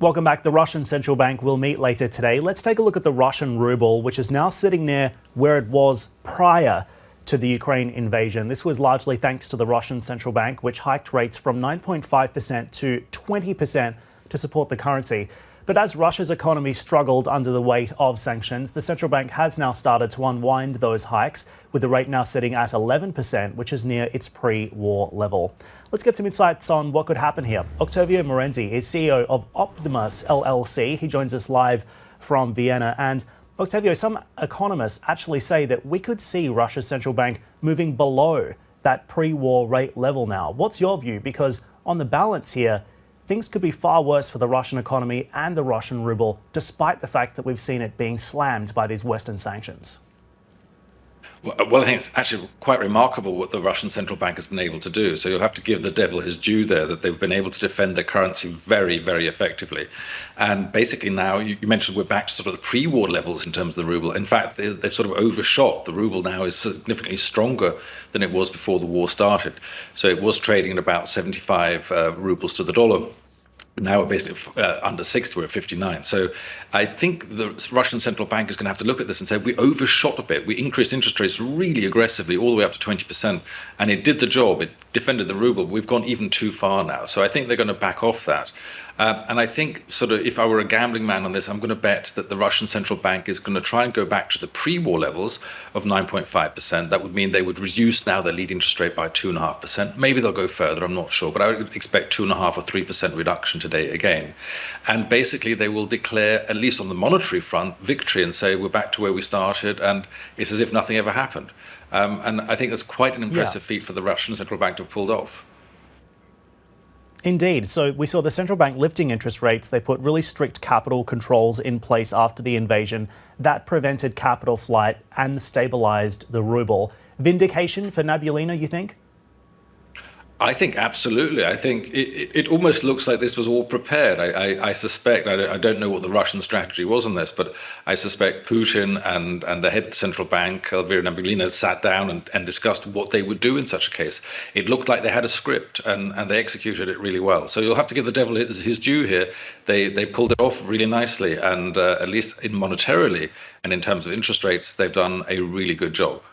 Welcome back. The Russian central bank will meet later today. Let's take a look at the Russian ruble, which is now sitting near where it was prior to the Ukraine invasion. This was largely thanks to the Russian central bank, which hiked rates from 9.5% to 20% to support the currency. But as Russia's economy struggled under the weight of sanctions, the central bank has now started to unwind those hikes, with the rate now sitting at 11%, which is near its pre-war level. Let's get some insights on what could happen here. Octavio Marenzi is CEO of Optimus LLC. He joins us live from Vienna. And Octavio, some economists actually say that we could see Russia's central bank moving below that pre-war rate level now. What's your view? Because on the balance here, things could be far worse for the Russian economy and the Russian ruble, despite the fact that we've seen it being slammed by these Western sanctions. Well, I think it's actually quite remarkable what the Russian central bank has been able to do. So you'll have to give the devil his due there, that they've been able to defend their currency very, very effectively. And basically now, you mentioned we're back to sort of the pre-war levels in terms of the ruble. In fact, they've sort of overshot. The ruble now is significantly stronger than it was before the war started. So it was trading at about 75 rubles to the dollar. Now we're basically under 60, we're at 59. So I think the Russian central bank is going to have to look at this and say, we overshot a bit. We increased interest rates really aggressively, all the way up to 20%. And it did the job. It defended the ruble. We've gone even too far now. So I think they're going to back off that. And I think sort of if I were a gambling man on this, I'm going to bet that the Russian central bank is going to try and go back to the pre-war levels of 9.5%. That would mean they would reduce now their lead interest rate by 2.5%. Maybe they'll go further, I'm not sure. But I would expect 2.5 or 3% reduction today again. And basically they will declare, at least on the monetary front, victory and say we're back to where we started and it's as if nothing ever happened. And I think that's quite an impressive feat for the Russian central bank to have pulled off. Indeed. So we saw the central bank lifting interest rates. They put really strict capital controls in place after the invasion. That prevented capital flight and stabilized the ruble. Vindication for Nabulina, you think? I think absolutely. I think it almost looks like this was all prepared. I suspect, I don't know what the Russian strategy was on this, but I suspect Putin and the head of the central bank, Elvira Nabulina, sat down and discussed what they would do in such a case. It looked like they had a script and they executed it really well. So you'll have to give the devil his due here. They pulled it off really nicely, and at least in monetarily and in terms of interest rates, they've done a really good job.